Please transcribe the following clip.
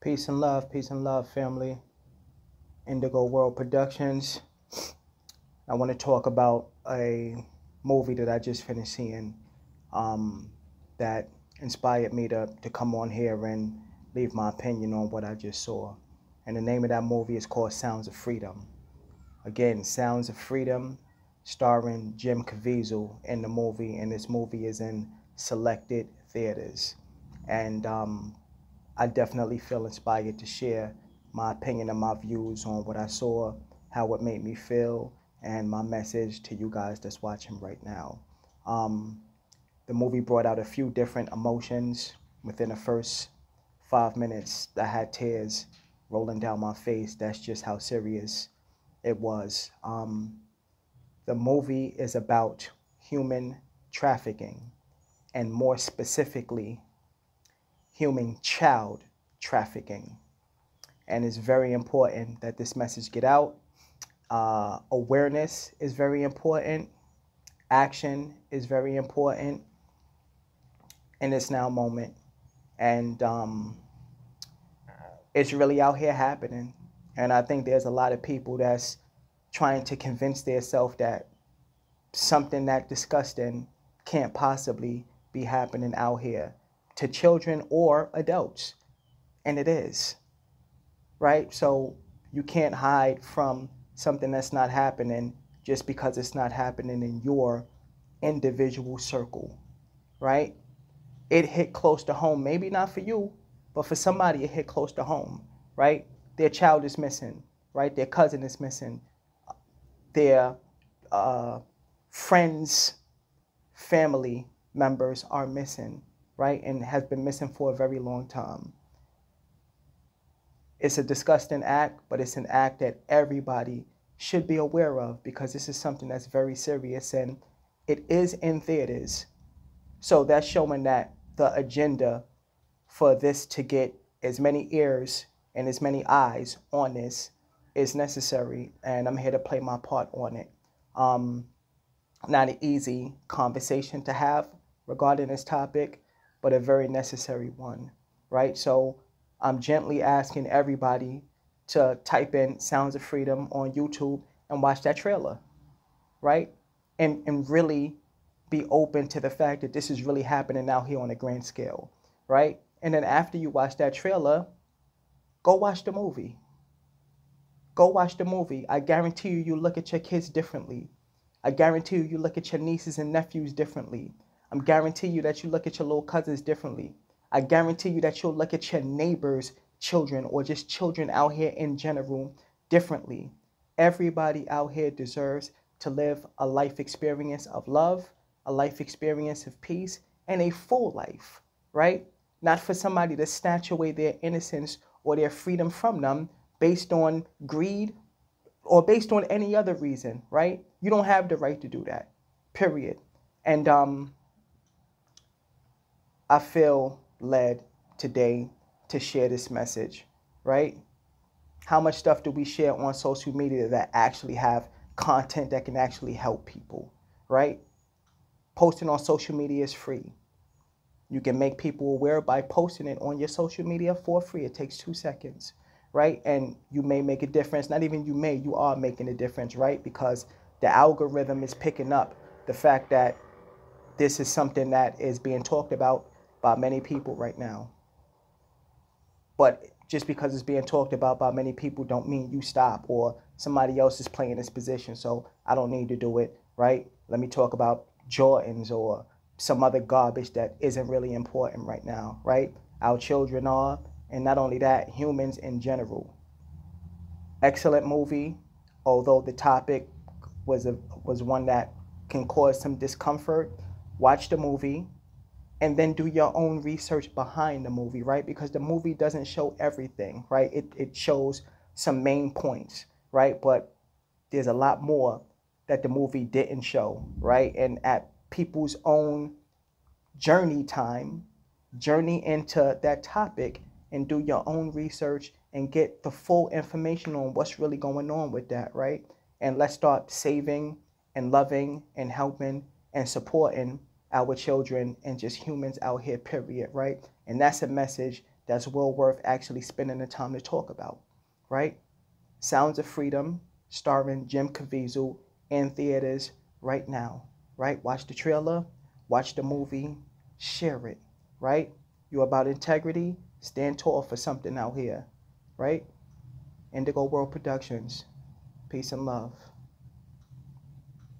Peace and love, family. Indigo World Productions. I want to talk about a movie that I just finished seeing um, that inspired me to come on here and leave my opinion on what I just saw. And the name of that movie is called Sounds of Freedom. Again, Sounds of Freedom, starring Jim Caviezel in the movie, and this movie is in selected theaters. And I definitely feel inspired to share my opinion and my views on what I saw, how it made me feel, and my message to you guys that's watching right now. Um, the movie brought out a few different emotions within the first 5 minutes. I had tears rolling down my face. That's just how serious it was. The movie is about human trafficking, and more specifically, human child trafficking. And it's very important that this message get out. Awareness is very important. Action is very important in this now moment. And it's really out here happening. And I think there's a lot of people that's trying to convince themselves that something that disgusting can't possibly be happening out here to children or adults. And it is, right? So you can't hide from something that's not happening just because it's not happening in your individual circle, right? It hit close to home. Maybe not for you, but for somebody it hit close to home, right? Their child is missing, right? Their cousin is missing. Their friends, family members are missing, right? And has been missing for a very long time. It's a disgusting act, but it's an act that everybody should be aware of because this is something that's very serious and it is in theaters. So that's showing that the agenda for this to get as many ears and as many eyes on this is necessary, and I'm here to play my part on it. Not an easy conversation to have regarding this topic, but a very necessary one, right? So I'm gently asking everybody to type in Sounds of Freedom on YouTube and watch that trailer, right? And really be open to the fact that this is really happening out here on a grand scale, right? And then after you watch that trailer, go watch the movie. Go watch the movie. I guarantee you, you look at your kids differently. I guarantee you, you look at your nieces and nephews differently. I guarantee you that you look at your little cousins differently. I guarantee you that you'll look at your neighbors' children or just children out here in general differently. Everybody out here deserves to live a life experience of love, a life experience of peace, and a full life, right? Not for somebody to snatch away their innocence or their freedom from them based on greed or based on any other reason, right? You don't have the right to do that, period. And I feel led today to share this message, right? How much stuff do we share on social media that actually have content that can actually help people, right? Posting on social media is free. You can make people aware by posting it on your social media for free. It takes 2 seconds, right? And you may make a difference. Not even you may, you are making a difference, right? Because the algorithm is picking up the fact that this is something that is being talked about by many people right now. But just because it's being talked about by many people don't mean you stop or somebody else is playing this position. So I don't need to do it, right? Let me talk about Jordans or some other garbage that isn't really important right now, right? Our children are, and not only that, humans in general. Excellent movie, although the topic was one that can cause some discomfort. Watch the movie and then do your own research behind the movie, right? Because the movie doesn't show everything, right? It shows some main points, right? But there's a lot more that the movie didn't show, right? And at people's own journey into that topic and do your own research and get the full information on what's really going on with that, right? And let's start saving and loving and helping and supporting our children and just humans out here, period, right? And that's a message that's well worth actually spending the time to talk about, right? Sounds of Freedom, starring Jim Caviezel, in theaters right now, right? Watch the trailer, watch the movie, share it, right? You about integrity, stand tall for something out here, right? Indigo World Productions. Peace and love.